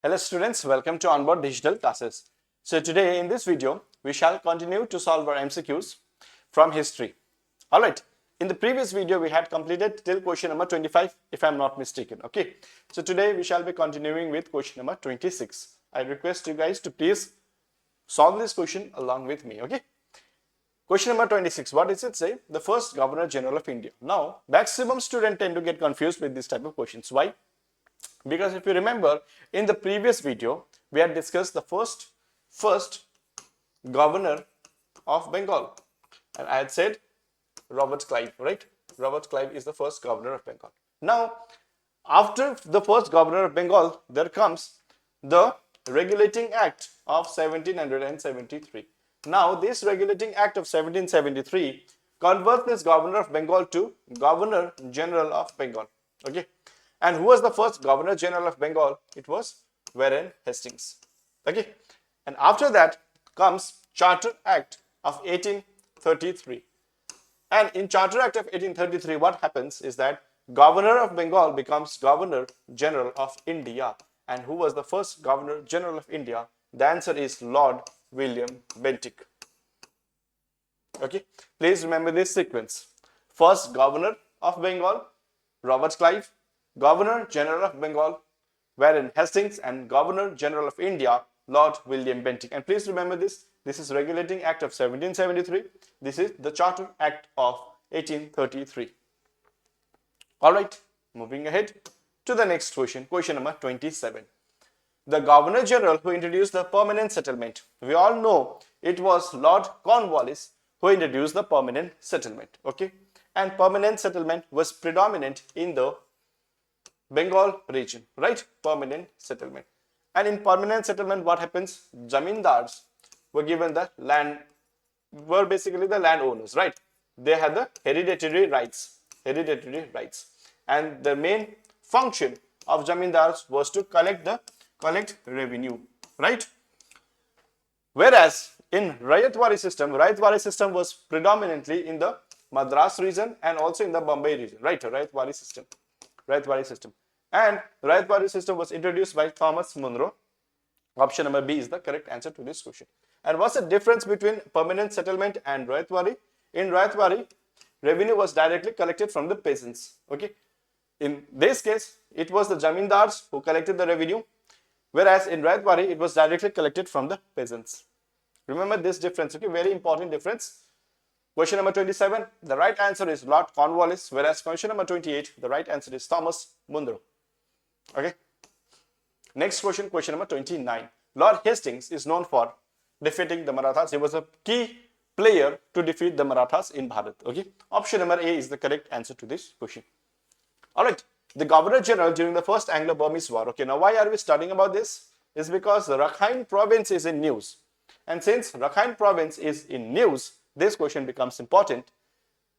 Hello students, welcome to Onboard Digital Classes. So today in this video, we shall continue to solve our MCQs from history. Alright, in the previous video, we had completed till question number 25, if I am not mistaken. Okay, so today we shall be continuing with question number 26. I request you guys to please solve this question along with me. Okay. Question number 26, what does it say? The first Governor General of India. Now, maximum students tend to get confused with this type of questions. Why? Because if you remember, in the previous video, we had discussed the first governor of Bengal. And I had said Robert Clive, right? Robert Clive is the first governor of Bengal. Now, after the first governor of Bengal, there comes the Regulating Act of 1773. Now, this Regulating Act of 1773 converts this governor of Bengal to Governor General of Bengal. Okay. And who was the first Governor General of Bengal? It was Warren Hastings. Okay. And after that comes Charter Act of 1833. And in Charter Act of 1833, what happens is that Governor of Bengal becomes Governor General of India. And who was the first Governor General of India? The answer is Lord William Bentinck. Okay. Please remember this sequence. First Governor of Bengal, Robert Clive. Governor General of Bengal, Warren Hastings, and Governor General of India, Lord William Bentinck. And please remember this. This is Regulating Act of 1773. This is the Charter Act of 1833. Alright, moving ahead to the next question. Question number 27. The Governor General who introduced the permanent settlement. We all know it was Lord Cornwallis who introduced the permanent settlement. Okay, and permanent settlement was predominant in the Bengal region, right? Permanent settlement. And in permanent settlement, what happens? Zamindars were given the land, were basically the landowners, right? They had the hereditary rights. And the main function of Zamindars was to collect revenue, right? Whereas in Rayatwari system was predominantly in the Madras region and also in the Bombay region, right? Rayatwari system. And Rayatwari system was introduced by Thomas Munro. Option number B is the correct answer to this question. And what's the difference between permanent settlement and Rayatwari? In Rayatwari, revenue was directly collected from the peasants. Okay. In this case, it was the Zamindars who collected the revenue, whereas in Rayatwari, it was directly collected from the peasants. Remember this difference. Okay, very important difference. Question number 27, the right answer is Lord Cornwallis, whereas question number 28, the right answer is Thomas Munro. Okay. Next question, question number 29. Lord Hastings is known for defeating the Marathas. He was a key player to defeat the Marathas in Bharat. Okay. Option number A is the correct answer to this question. Alright. The Governor General during the first Anglo-Burmese War. Okay. Now, why are we studying about this? It's because the Rakhine province is in news. And since Rakhine province is in news, this question becomes important,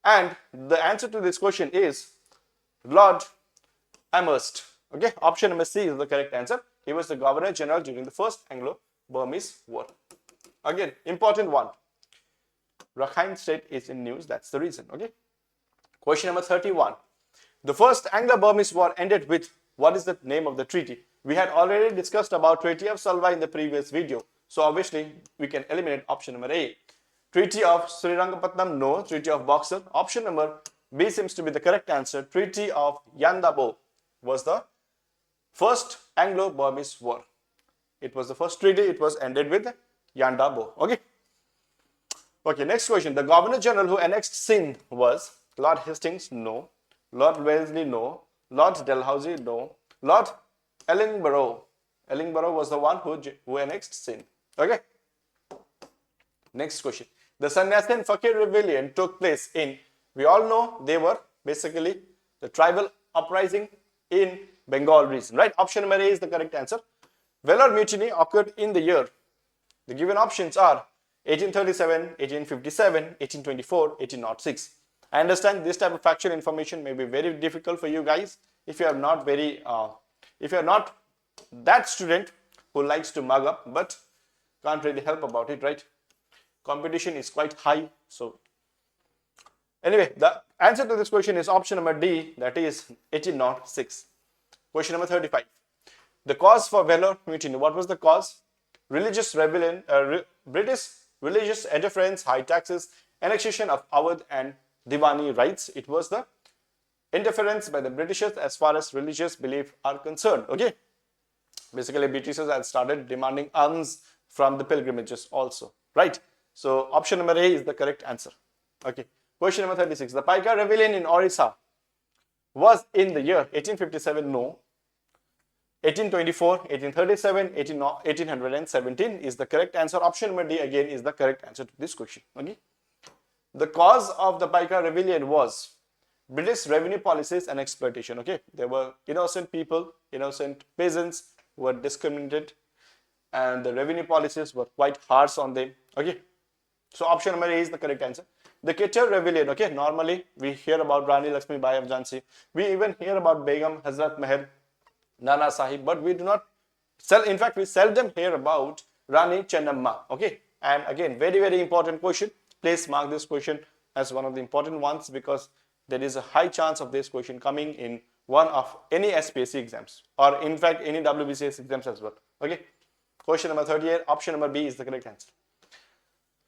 and the answer to this question is Lord Amherst. Okay, option number C is the correct answer. He was the Governor General during the first Anglo-Burmese War. Again, important one. Rakhine state is in news, that's the reason. Okay. Question number 31. The first Anglo-Burmese War ended with, what is the name of the treaty? We had already discussed about Treaty of Salwa in the previous video. So obviously, we can eliminate option number A. Treaty of Srirangapatnam, no. Treaty of Boxer. Option number B seems to be the correct answer. Treaty of Yandabo was the first Anglo-Burmese War. It was the first treaty. It was ended with Yandabo. Okay. Okay, next question. The Governor General who annexed Sindh was Lord Hastings, no. Lord Wellesley, no. Lord Dalhousie, no. Lord Ellenborough. Ellenborough was the one who annexed Sindh. Okay. Next question. The Sannyasi and Fakir rebellion took place in, we all know they were basically the tribal uprising in Bengal region, right? Option number A is the correct answer. Vellore mutiny occurred in the year. The given options are 1837, 1857, 1824, 1806. I understand this type of factual information may be very difficult for you guys if you are not that student who likes to mug up, but can't really help about it, right? Competition is quite high. So anyway, the answer to this question is option number D, that is 1806. Question number 35. The cause for Vellore Mutiny. What was the cause? Religious rebellion, British religious interference, high taxes, annexation of Awadh and Diwani rights. It was the interference by the Britishers as far as religious belief are concerned. Okay. Basically, Britishers had started demanding alms from the pilgrimages also. Right. So option number A is the correct answer. Okay. Question number 36. The Paika rebellion in Orissa was in the year 1857. No. 1824, 1837, 1817 is the correct answer. Option number D again is the correct answer to this question. Okay. The cause of the Paika rebellion was British revenue policies and exploitation. Okay. There were innocent people, innocent peasants who were discriminated, and the revenue policies were quite harsh on them. Okay. So option number A is the correct answer. The Quetta rebellion. Okay. Normally we hear about Rani Lakshmi Bai of Jhansi. We even hear about Begum Hazrat Mahal, Nana Sahib, but we do not in fact, we seldom hear about Rani Chennamma. Okay. And again, very, very important question. Please mark this question as one of the important ones, because there is a high chance of this question coming in one of any SPSC exams, or in fact any WBCS exams as well. Okay. Question number 38, option number B is the correct answer.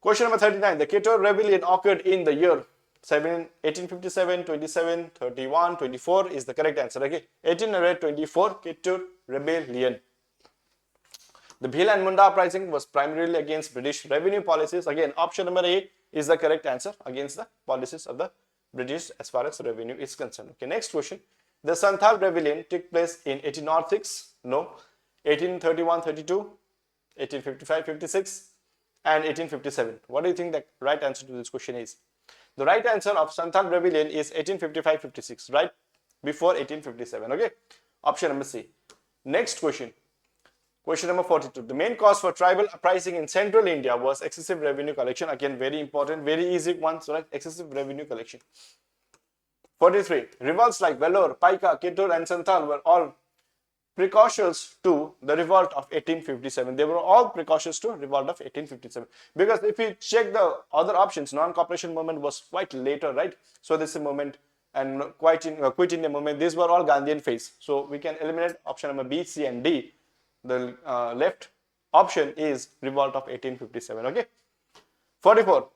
Question number 39, the Quetta rebellion occurred in the year 1857, 27, 31, 24 is the correct answer. Okay. 1824 Quetta rebellion. The Bhil and Munda uprising was primarily against British revenue policies. Again, option number A is the correct answer, against the policies of the British as far as revenue is concerned. Okay, next question. The Santhal rebellion took place in 1806. No. 1831-32, 1855-56 and 1857. What do you think the right answer to this question is? The right answer of Santhal rebellion is 1855-56, right before 1857. Okay. Option number C. Next question. Question number 42. The main cause for tribal uprising in central India was excessive revenue collection. Again, very important, very easy ones, right? Excessive revenue collection. 43. Revolts like Vellore, Paika, Quetta and Santhal were all precursors to the revolt of 1857. They were all precursors to revolt of 1857. Because if you check the other options, non-cooperation movement was quite later, right? So this is a movement, and Quit India movement, these were all Gandhian phase. So we can eliminate option number B, C and D. The left option is revolt of 1857. Okay. 44.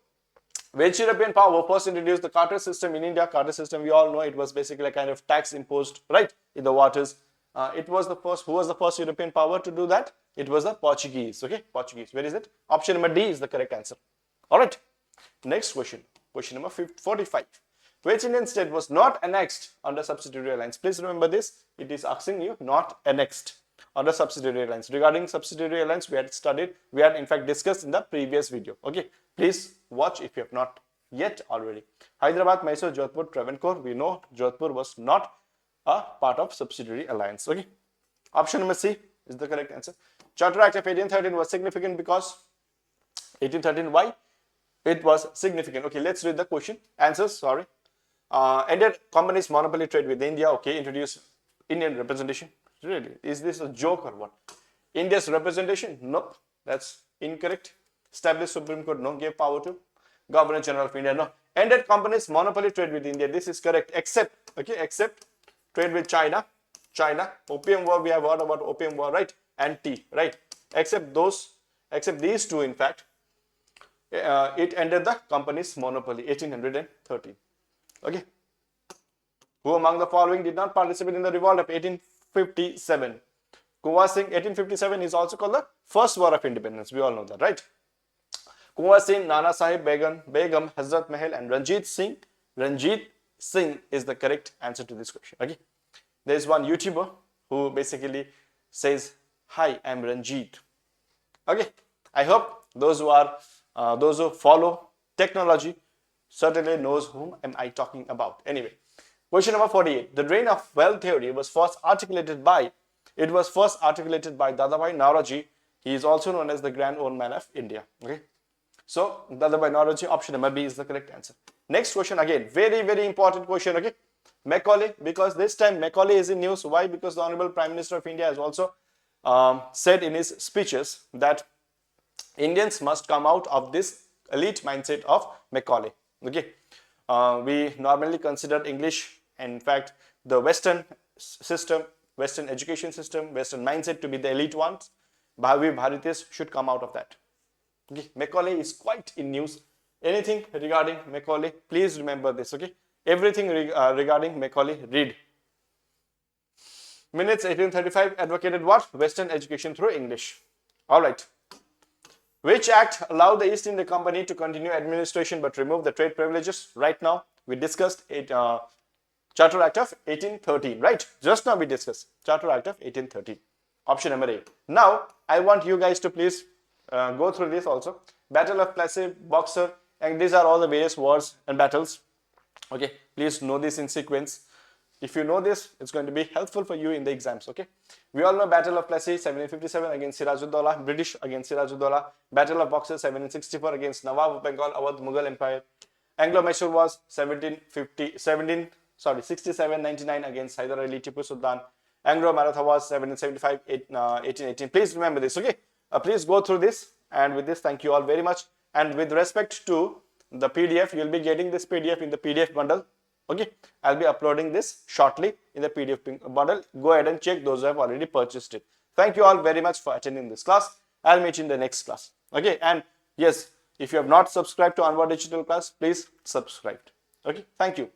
Which European power first introduced the Carter system in India? Carter system, we all know, it was basically a kind of tax imposed, right, in the waters. It was the first. Who was the first European power to do that? It was the Portuguese. Okay, Portuguese. Where is it? Option number D is the correct answer. All right. Next question. Question number 45. Which Indian state was not annexed under subsidiary alliance? Please remember this. It is asking you not annexed under subsidiary alliance. Regarding subsidiary alliance, we had in fact discussed in the previous video. Okay, please watch if you have not yet already. Hyderabad, Mysore, Jodhpur, Travancore. We know Jodhpur was not a part of subsidiary alliance. Okay, option number C is the correct answer. Charter Act of 1813 was significant because 1813. Why? It was significant. Okay, let's read the question. Answers. Sorry. Ended companies' monopoly trade with India. Okay, introduced Indian representation. Really? Is this a joke or what? India's representation? Nope. That's incorrect. Established Supreme Court? No. Gave power to Governor General of India? No. Ended companies' monopoly trade with India? This is correct. Except, okay, except trade with China. Opium war, we have heard about opium war, right? And tea, right? Except these two, in fact, it ended the company's monopoly, 1813. Okay. Who among the following did not participate in the revolt of 1857? Kunwar Singh. 1857 is also called the first war of independence. We all know that, right? Kunwar Singh, Nana Sahib, Begum, Hazrat Mahal and Ranjit Singh. Ranjit Singh is the correct answer to this question. Okay. There is one YouTuber who basically says, "Hi, I'm Ranjit." Okay. I hope those who follow technology certainly knows whom am I talking about. Anyway, question number 48. The drain of wealth theory was first articulated by Dadabhai Naoroji. He is also known as the Grand Old Man of India. Okay. So Dadabhai Naoroji, option number B is the correct answer. Next question, again, very, very important question. Okay. Macaulay, because this time Macaulay is in news. Why? Because the Honorable Prime Minister of India has also said in his speeches that Indians must come out of this elite mindset of Macaulay. Okay. We normally consider English, in fact, the Western system Western education system, Western mindset to be the elite ones. Bhavi Bharatis should come out of that. Okay, Macaulay is quite in news. Anything regarding Macaulay, please remember this. Okay, everything regarding Macaulay, read. Minutes 1835 advocated what? Western education through English. All right. Which act allowed the East India Company to continue administration but remove the trade privileges? Right now, we discussed it. Charter Act of 1813, right? Just now we discussed Charter Act of 1813. Option number A. Now, I want you guys to please go through this also. Battle of Plassey, Boxer, and these are all the various wars and battles. Okay, please know this in sequence. If you know this, it's going to be helpful for you in the exams. Okay, we all know Battle of Plassey 1757 against Sirajuddaula, British against Sirajuddaula. Battle of Boxer 1764 against Nawab of Bengal, Awadh Mughal Empire. Anglo-Mysore Wars 67-99 against Hyder Ali Tipu Sultan. Anglo-Maratha Wars 1775 1818. Please remember this. Okay, please go through this, and with this, thank you all very much. And with respect to the PDF, you'll be getting this PDF in the PDF bundle. Okay, I'll be uploading this shortly in the PDF bundle. Go ahead and check those who have already purchased it. Thank you all very much for attending this class. I'll meet you in the next class. Okay, and yes, if you have not subscribed to Anwar Digital Class, please subscribe. Okay, thank you.